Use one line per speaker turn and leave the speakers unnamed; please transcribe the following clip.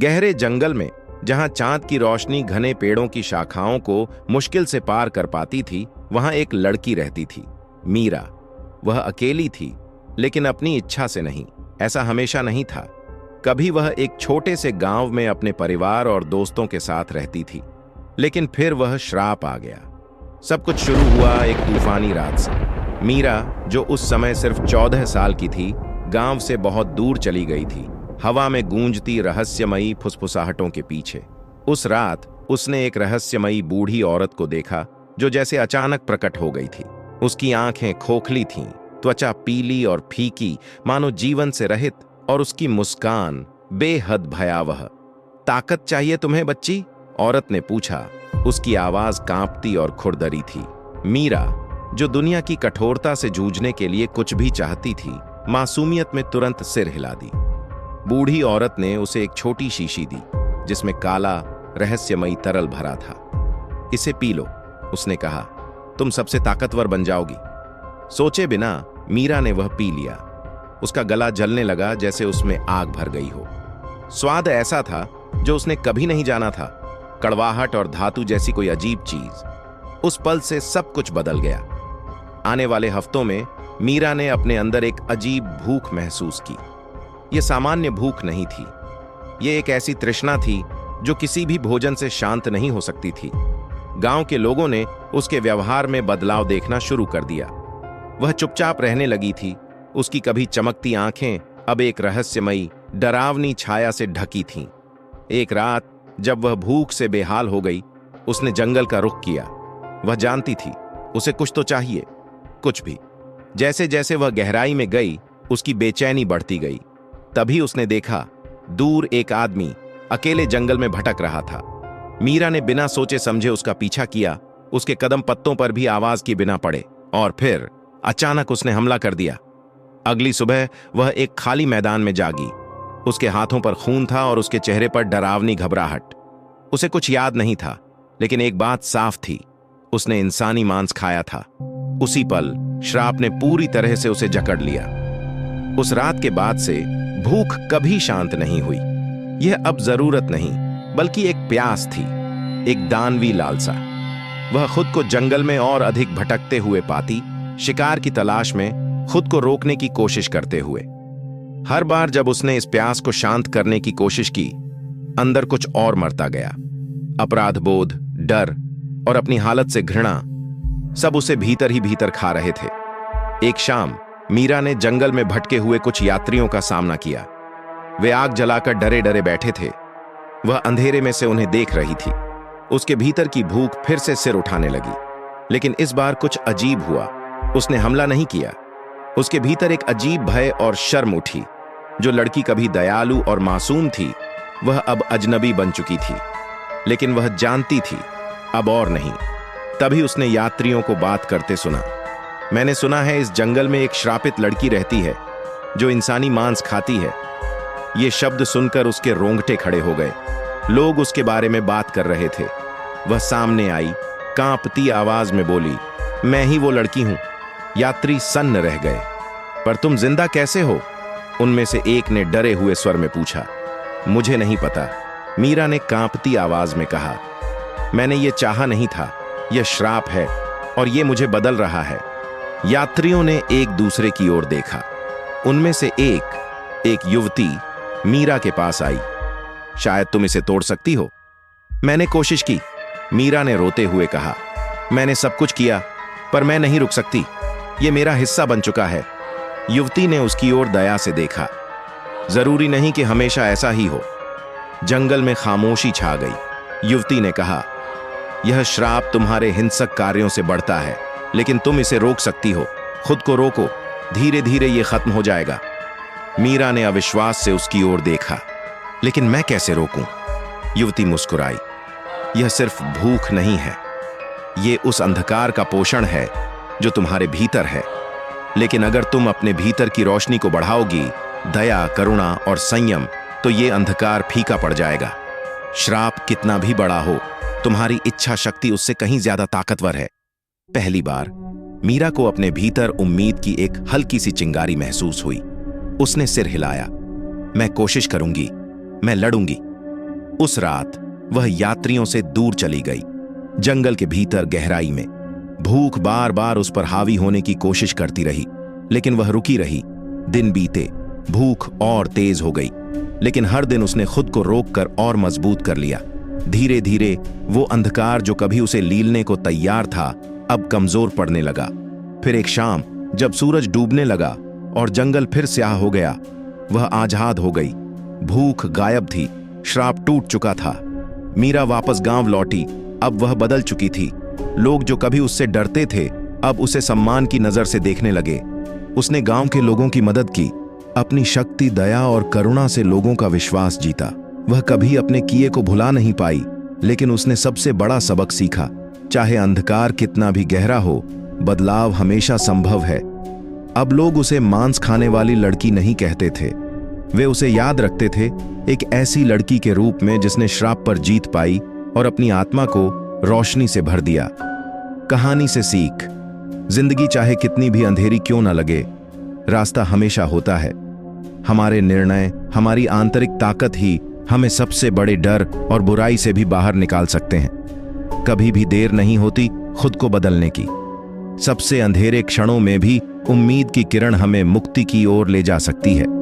गहरे जंगल में, जहां चांद की रोशनी घने पेड़ों की शाखाओं को मुश्किल से पार कर पाती थी, वहां एक लड़की रहती थी, मीरा। वह अकेली थी, लेकिन अपनी इच्छा से नहीं। ऐसा हमेशा नहीं था। कभी वह एक छोटे से गांव में अपने परिवार और दोस्तों के साथ रहती थी, लेकिन फिर वह श्राप आ गया। सब कुछ शुरू हुआ एक तूफानी रात से। मीरा, जो उस समय सिर्फ 14 साल की थी, गांव से बहुत दूर चली गई थी, हवा में गूंजती रहस्यमयी फुसफुसाहटों के पीछे। उस रात उसने एक रहस्यमयी बूढ़ी औरत को देखा, जो जैसे अचानक प्रकट हो गई थी। उसकी आंखें खोखली थीं, त्वचा पीली और फीकी, मानो जीवन से रहित, और उसकी मुस्कान बेहद भयावह। ताकत चाहिए तुम्हें बच्ची? औरत ने पूछा। उसकी आवाज कांपती और खुरदरी थी। मीरा, जो दुनिया की कठोरता से जूझने के लिए कुछ भी चाहती थी, मासूमियत में तुरंत सिर हिला दी। बूढ़ी औरत ने उसे एक छोटी शीशी दी, जिसमें काला रहस्यमयी तरल भरा था। इसे पी लो, उसने कहा, तुम सबसे ताकतवर बन जाओगी। सोचे बिना मीरा ने वह पी लिया। उसका गला जलने लगा, जैसे उसमें आग भर गई हो। स्वाद ऐसा था जो उसने कभी नहीं जाना था, कड़वाहट और धातु जैसी कोई अजीब चीज। उस पल से सब कुछ बदल गया। आने वाले हफ्तों में मीरा ने अपने अंदर एक अजीब भूख महसूस की। यह सामान्य भूख नहीं थी, यह एक ऐसी तृष्णा थी जो किसी भी भोजन से शांत नहीं हो सकती थी। गांव के लोगों ने उसके व्यवहार में बदलाव देखना शुरू कर दिया। वह चुपचाप रहने लगी थी। उसकी कभी चमकती आंखें अब एक रहस्यमयी, डरावनी छाया से ढकी थीं। एक रात जब वह भूख से बेहाल हो गई, उसने जंगल का रुख किया। वह जानती थी उसे कुछ तो चाहिए, कुछ भी। जैसे जैसे वह गहराई में गई, उसकी बेचैनी बढ़ती गई। तभी उसने देखा, दूर एक आदमी अकेले जंगल में भटक रहा था। मीरा ने बिना सोचे समझे उसका पीछा किया। उसके कदम पत्तों पर भी आवाज की बिना पड़े, और फिर अचानक उसने हमला कर दिया। अगली सुबह वह एक खाली मैदान में जागी। उसके हाथों पर खून था और उसके चेहरे पर डरावनी घबराहट। उसे कुछ याद नहीं था, लेकिन एक बात साफ थी, उसने इंसानी मांस खाया था। उसी पल श्राप ने पूरी तरह से उसे जकड़ लिया। उस रात के बाद से भूख कभी शांत नहीं हुई। यह अब जरूरत नहीं, बल्कि एक प्यास थी, एक दानवी लालसा। वह खुद को जंगल में और अधिक भटकते हुए पाती, शिकार की तलाश में, खुद को रोकने की कोशिश करते हुए। हर बार जब उसने इस प्यास को शांत करने की कोशिश की, अंदर कुछ और मरता गया। अपराध बोध, डर और अपनी हालत से घृणा, सब उसे भीतर ही भीतर खा रहे थे। एक शाम मीरा ने जंगल में भटके हुए कुछ यात्रियों का सामना किया। वे आग जलाकर डरे डरे बैठे थे। वह अंधेरे में से उन्हें देख रही थी। उसके भीतर की भूख फिर से सिर उठाने लगी, लेकिन इस बार कुछ अजीब हुआ। उसने हमला नहीं किया। उसके भीतर एक अजीब भय और शर्म उठी। जो लड़की कभी दयालु और मासूम थी, वह अब अजनबी बन चुकी थी। लेकिन वह जानती थी, अब और नहीं। तभी उसने यात्रियों को बात करते सुना। मैंने सुना है इस जंगल में एक श्रापित लड़की रहती है, जो इंसानी मांस खाती है। ये शब्द सुनकर उसके रोंगटे खड़े हो गए। लोग उसके बारे में बात कर रहे थे। वह सामने आई, कांपती आवाज में बोली, मैं ही वो लड़की हूं। यात्री सन्न रह गए। पर तुम जिंदा कैसे हो? उनमें से एक ने डरे हुए स्वर में पूछा। मुझे नहीं पता, मीरा ने कांपती आवाज में कहा। मैंने ये चाहा नहीं था, यह श्राप है और ये मुझे बदल रहा है। यात्रियों ने एक दूसरे की ओर देखा। उनमें से एक युवती मीरा के पास आई। शायद तुम इसे तोड़ सकती हो। मैंने कोशिश की, मीरा ने रोते हुए कहा। मैंने सब कुछ किया, पर मैं नहीं रुक सकती। ये मेरा हिस्सा बन चुका है। युवती ने उसकी ओर दया से देखा। जरूरी नहीं कि हमेशा ऐसा ही हो। जंगल में खामोशी छा गई। युवती ने कहा, यह श्राप तुम्हारे हिंसक कार्यों से बढ़ता है, लेकिन तुम इसे रोक सकती हो। खुद को रोको, धीरे धीरे यह खत्म हो जाएगा। मीरा ने अविश्वास से उसकी ओर देखा। लेकिन मैं कैसे रोकूं? युवती मुस्कुराई। यह सिर्फ भूख नहीं है, यह उस अंधकार का पोषण है जो तुम्हारे भीतर है। लेकिन अगर तुम अपने भीतर की रोशनी को बढ़ाओगी, दया, करुणा और संयम, तो ये अंधकार फीका पड़ जाएगा। श्राप कितना भी बड़ा हो, तुम्हारी इच्छा शक्ति उससे कहीं ज्यादा ताकतवर है। पहली बार मीरा को अपने भीतर उम्मीद की एक हल्की सी चिंगारी महसूस हुई। उसने सिर हिलाया। मैं कोशिश करूंगी, मैं लड़ूंगी। उस रात वह यात्रियों से दूर चली गई, जंगल के भीतर गहराई में। भूख बार बार उस पर हावी होने की कोशिश करती रही, लेकिन वह रुकी रही। दिन बीते, भूख और तेज हो गई, लेकिन हर दिन उसने खुद को रोककर और मजबूत कर लिया। धीरे धीरे वो अंधकार जो कभी उसे लीलने को तैयार था, अब कमजोर पड़ने लगा। फिर एक शाम जब सूरज डूबने लगा और जंगल फिर स्याह हो गया, वह आजाद हो गई। भूख गायब थी, श्राप टूट चुका था। मीरा वापस गांव लौटी। अब वह बदल चुकी थी। लोग जो कभी उससे डरते थे, अब उसे सम्मान की नजर से देखने लगे। उसने गांव के लोगों की मदद की, अपनी शक्ति, दया और करुणा से लोगों का विश्वास जीता। वह कभी अपने किए को भुला नहीं पाई, लेकिन उसने सबसे बड़ा सबक सीखा, चाहे अंधकार कितना भी गहरा हो, बदलाव हमेशा संभव है। अब लोग उसे मांस खाने वाली लड़की नहीं कहते थे, वे उसे याद रखते थे एक ऐसी लड़की के रूप में जिसने श्राप पर जीत पाई और अपनी आत्मा को रोशनी से भर दिया। कहानी से सीख, जिंदगी चाहे कितनी भी अंधेरी क्यों न लगे, रास्ता हमेशा होता है। हमारे निर्णय, हमारी आंतरिक ताकत ही हमें सबसे बड़े डर और बुराई से भी बाहर निकाल सकते हैं। कभी भी देर नहीं होती खुद को बदलने की। सबसे अंधेरे क्षणों में भी उम्मीद की किरण हमें मुक्ति की ओर ले जा सकती है।